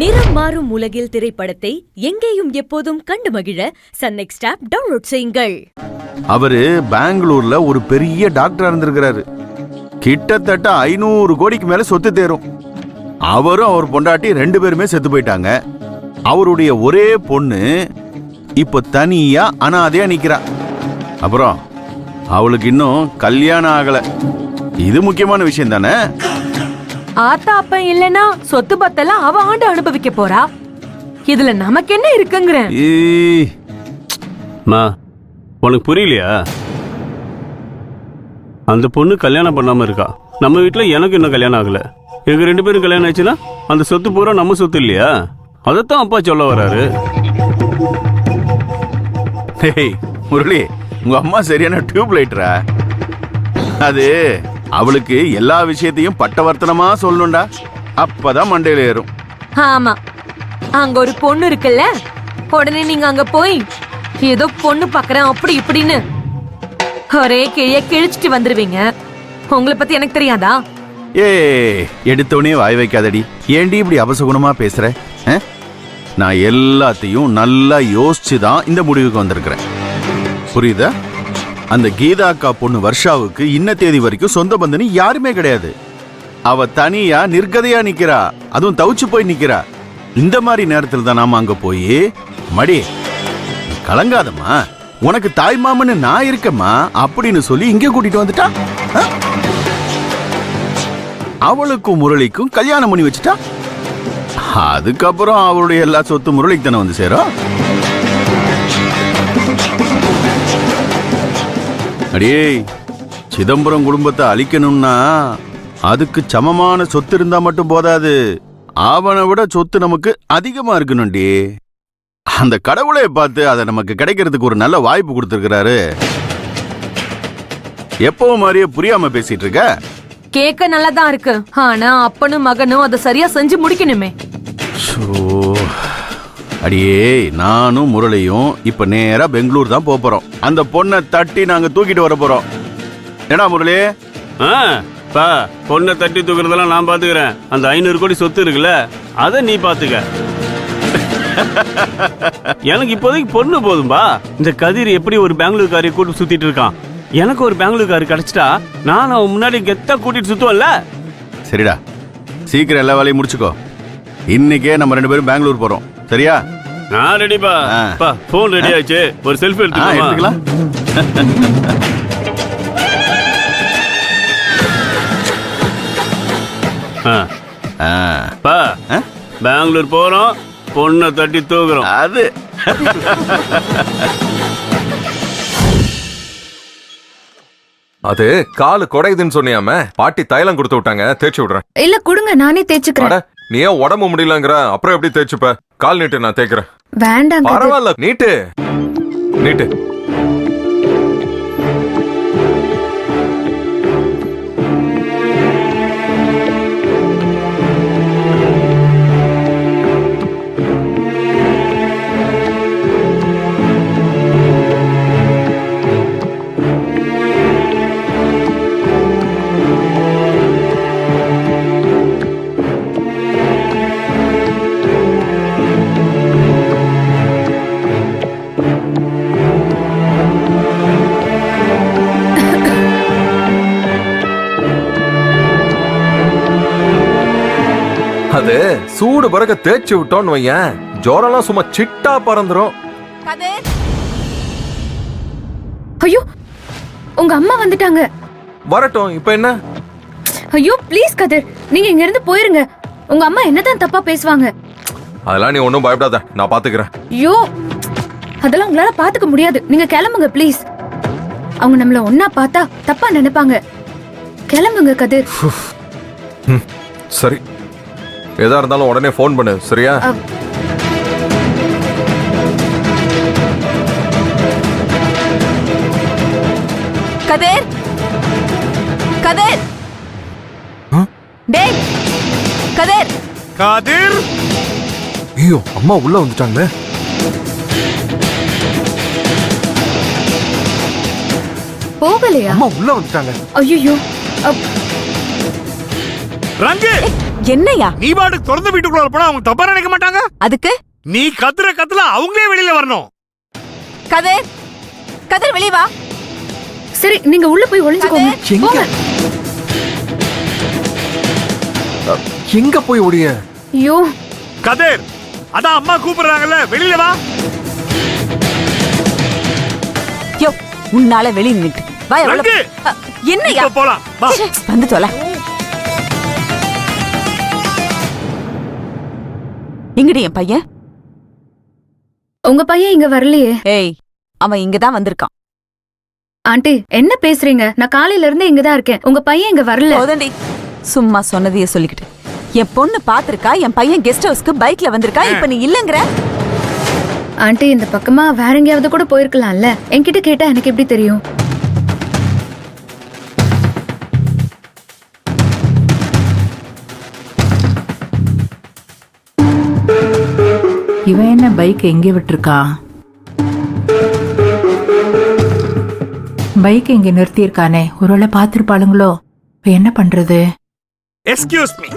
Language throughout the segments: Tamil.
நிறம் மாறும் உலகில் திரைப்படத்தை எங்கேயும் எப்போதும் கண்டு மகிழ சன் நெக்ஸ்ட் ஆப் டவுன்லோட் செய்யுங்கள். அவரு பெங்களூர்ல ஒரு பெரிய டாக்டரா இருந்திருக்கிறாரு. கிட்டத்தட்ட 500 கோடிக்கு மேல சொத்து தேரும். அவரும் அவர் பொண்டாட்டி 2 பேருமே செத்து போயிட்டாங்க. அவருடைய ஒரே பொண்ணு இப்ப தனியா அனாதையா நிக்கிறா. அப்புறம் அவளுக்கு இன்னும் கல்யாணம் ஆகல. இது முக்கியமான விஷயம் தானே. ஆத்தா அப்ப இல்லனா சொத்து பத்தெல்லாம் அவ ஆண்டு அனுபவிக்க போறா. இதுல நமக்கு என்ன இருக்குங்கற? உனக்கு புரியலையா? அந்த பொண்ணு கல்யாணம் பண்ணாம இருக்கா. நம்ம வீட்டுல எனக்கு இன்னும் கல்யாணம் ஆகல. எங்க 2 பேரும் கல்யாணம் ஆச்சுன்னா அந்த சொத்து பூரா நம்ம சொத்து இல்லையா? அதத்தான் அப்பா சொல்ல வராரு. முரளி, உங்க அம்மா சரியான டியூப் லைட்டரா? அது அவளுக்கு எல்லா விஷயத்தையும் பட்டவர்த்தனமா சொல்லணும்டா. அப்பதான் மண்டையில ஏறும். ஆமா, அங்க ஒரு பொண்ணு இருக்குல்ல, உடனே நீங்க அங்க போய் ஏதோ பொண்ணு பாக்குறேன் அப்படி இப்படின்னு ஒரே கிழிய கிழிச்சிட்டு வந்துருவீங்க. உங்களை பத்தி எனக்கு தெரியாதா? எடுத்தோடனே வாய் வைக்காதடி. ஏண்டி இப்படி அபசகுணமா பேசுற? நான் எல்லாத்தையும் நல்லா யோசிச்சுதான் இந்த முடிவுக்கு வந்திருக்கிறேன். புரியுதா? அந்த கீதா அக்கா பொண்ணு வர்ஷாவுக்கு இன்ன தேதி வரைக்கும் சொந்த பந்தனி யாருமே கிடையாது. அவ தனியா நிர்கதையா நிக்கிறா. அதுவும் தவிச்சு போய் நிக்கிறா. இந்த மாதிரி நேரத்தில் தான் நாம அங்க போய், மடி கலங்காதம்மா, உனக்கு தாய் மாமன்னு நான் இருக்கம்மா அப்படின்னு சொல்லி இங்க கூட்டிட்டு வந்துட்டா. அவளுக்கும் முரளிக்கும் கல்யாணம் பண்ணி வச்சுட்டா. அதுக்கப்புறம் அவளுடைய எல்லா சொத்து முரளிக்கு தானே வந்து சேரும். அடியே, சிதம்பரம் குடும்பத்தை அழிக்கணும்னா அதுக்கு சமமான சொத்து இருந்தா மட்டும் போதாது. அவனை விட சொத்து நமக்கு அதிகமா இருக்கணும்டி. அந்த கடவுளை பார்த்து அதை நமக்கு கிடைக்கிறதுக்கு ஒரு நல்ல வாய்ப்பு கொடுத்திருக்கிறாரு. எப்பவும் மாதிரியே புரியாம பேசிட்டு இருக்க? கேட்க நல்லதான் இருக்கு, ஆனா அப்பனும் மகனும் அதை சரியா செஞ்சு முடிக்கணுமே. அடியே, நானும் முரளியும் இப்ப நேரா பெங்களூர் தான் போறோம். அந்த பொண்ணை தட்டி நாங்க தூக்கிட்டு வர போறோம். ஏடா முரளி? பொண்ணை தட்டி தூக்குறதெல்லாம் நான் பாத்துக்கிறேன். அந்த 500 கோடி சொத்து இருக்குல்ல, அத நீ பாத்துக்க. எனக்கு இப்போதைக்கு பொண்ணு போதும்பா. இந்த கதிர் எப்படி ஒரு பெங்களூர் காரியை கூட்டு சுத்திட்டு இருக்கான். எனக்கு ஒரு பெங்களூர் காரி கிடைச்சிட்டா நான் அவன் முன்னாடி கெத்தா கூட்டிட்டு சுத்துவல்ல. சரிடா, சீக்கிரம் எல்லா வேலையும் முடிச்சுக்கோ. இன்னைக்கே நம்ம 2 பேரும் பெங்களூர் போறோம். சரியா? நான் ரெடிப்பா. போன் ரெடி ஆச்சு. ஒரு செல்ஃபி எடுத்துக்கலாம். பெங்களூர் போறோம், பொண்ணை தட்டி தூக்குறோம். அது அது காலு குடையுதுன்னு சொன்னியாம, பாட்டி தைலம் கொடுத்து விட்டாங்க, தேய்ச்சி விடுறேன். இல்ல கொடுங்க, நானே தேய்ச்சுக்கிறேன். நீ ஏன் உடம்பு முடியலங்கிற? அப்புறம் எப்படி தேய்ச்சுப்ப? கால் நீட்டு, நான் தேய்க்கிறேன். வேண்டாம், பரவாயில்ல, நீட்டு நீட்டு. அது சூடு பறக்க தேய்ச்சி விட்டோன்னு வையன், ஜோரெல்லாம் சும்மா சிட்டா பறந்துரும். ஐயோ, உங்க அம்மா வந்துட்டாங்க. வரட்டும், இப்ப என்ன? ஐயோ ப்ளீஸ் கதிர், நீங்க இங்க இருந்து போயிருங்க. உங்க அம்மா என்னதான் தப்பா பேசுவாங்க. அதெல்லாம் நீ ஒன்னும் பயப்படாத, நான் பாத்துக்கிறேன். ஐயோ, அதெல்லாம் உங்களால பாத்துக்க முடியாது. நீங்க கிளம்புங்க ப்ளீஸ். அவங்க நம்மள ஒன்னா பார்த்தா தப்பா நினைப்பாங்க. கிளம்புங்க கதிர். சரி, எதா இருந்தாலும் உடனே போன் பண்ணு, சரியா? கதிர், கதிர், டேய் கதிர், கதிர். ஐயோ, அம்மா உள்ள வந்துட்டாங்களே. போகலையா? அம்மா உள்ள வந்துட்டாங்க. ஐயோ, ரங்கு, என்னையா நீ பாட்டுக்கு திறந்த வீட்டுக்குள்ள போனா அவங்க தப்பா நினைக்க மாட்டாங்க. அதுக்கு நீ கத்துல அவங்களே வெளியில வரணும். கதிர் கதிர் வெளிய வா. சரி நீங்க உள்ள போய் ஒளிஞ்சுக்கோங்க. போங்க. எங்க போய் ஒடிய? ஐயோ கதிர், அதான் அம்மா கூப்பிடுறாங்கல்ல, வெளியில வா. யோ உன்னால வெளிய நின்னு வா. ரங்கு, என்னையா இப்ப போலாம் வா. வந்து தொலை. எங்கடி என் பையன்? உங்க பையன் இங்க வரலையே. ஏய் அவன் இங்கதான் வந்திருக்கான். ஆண்டி என்ன பேசுறீங்க? நான் காலையில இருந்து இங்கதான் இருக்கேன். உங்க பையன் இங்க வரல. போதண்டி சும்மா சொன்னதையே சொல்லிக்கிட்டு. என் பொண்ணு பாத்திருக்கா, என் பையன் கெஸ்ட் ஹவுஸ்க்கு பைக்ல வந்திருக்கா, இப்ப நீ இல்லங்கற. ஆண்டி இந்த பக்கமா வேற எங்கேயாவது கூட போயிருக்கலாம்ல. என்கிட்ட கேட்டா எனக்கு எப்படி தெரியும்? இவன் என்ன பைக் எங்கே விட்டுருக்கா? பைக் இங்க நிறுத்தியிருக்கானே, ஒருவேளை பார்த்திருப்பாளுங்களோ? இப்ப என்ன பண்றது? எக்ஸ்கியூஸ் மீ,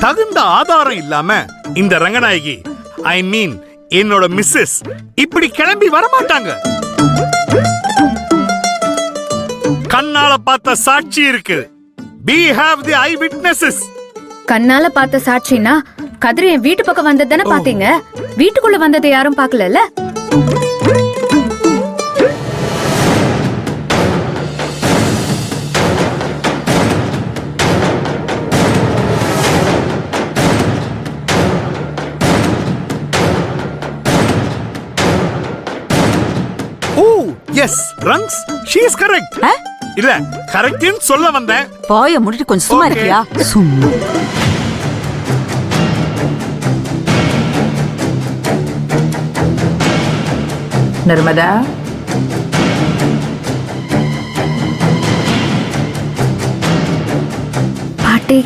தகுந்த ஆதாரம் இல்லாம இந்த ரங்கநாயகி, ஐ மீன் என்னோட மிஸ்ஸஸ் இப்படி கிளம்பி வரமாட்டாங்க. கண்ணால பார்த்த சாட்சி இருக்கு. We have the eye witnesses. கண்ணால பார்த்த சாட்சினா கதிர் என் வீட்டு பக்கம் வந்தது தானே பாத்தீங்க? வீட்டுக்குள்ள வந்ததை யாரும் பாக்கலல்ல? எஸ் ரங்ஸ், she is correct. இல்ல கரெக்ட்னு சொல்ல வந்தேன். வாயை மூடிட்டு கொஞ்சம் சும்மா Okay. இருக்கியா? சும்மா. நர்மதா, பாட்டி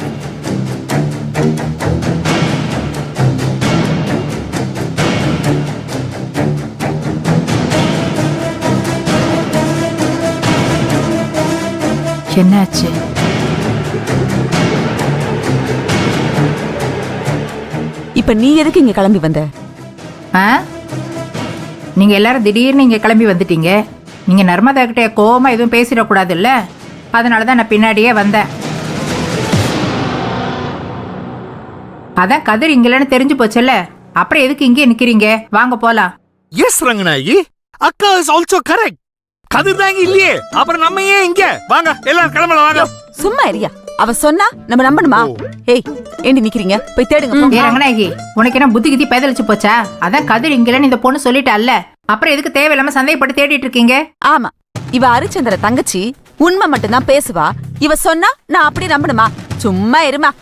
என்னாச்சு? இப்ப நீ எதுக்கு இங்க கிளம்பி வந்த? ஆ? நீங்க எல்லாரும் திடீர்னு இங்க கிளம்பி வந்துட்டீங்க. நீங்க நர்மதா கிட்ட கோவமா எதுவும் பேசிடக்கூடாதுல்ல, அதனாலதான் நான் பின்னாடியே வந்தேன். அதான் கதிர் இங்கலன்னு தெரிஞ்சு போச்சுல்ல, அப்புறம் எதுக்கு இங்கே நிக்கிறீங்க? வாங்க போலாம். எஸ் ரங்கநாயகி, அக்கா இஸ் ஆல்சோ கரெக்ட். கதிர் தாங்க இல்லையே, அப்புறம் நம்ம ஏன் இங்க? வாங்க எல்லாரும் கிளம்பலாம் வாங்க. சும்மா இருயா. அவ சொன்னா நம்ம நம்பணுமா? ஏய் ஏண்டி நிக்கிறீங்க? போய் தேடுங்க ஏ போங்க. ரங்கநாயகி, உனக்கு என்ன புத்தி கித்தி பேதலிச்சு போச்சா? அதான் கதிர் இங்கலன்னு இந்த பொண்ணு சொல்லிட்டால்ல, அப்புறம் எதுக்கு தேவையில்லாம சந்தேகப்பட்டு தேடிட்டு இருக்கீங்க? ஆமா, இவ அரிச்சந்திர தங்கச்சி உண்மை மட்டும் தான் பேசுவா. இவ சொன்னா நான் அப்படி நம்பணுமா? சும்மா இருமா.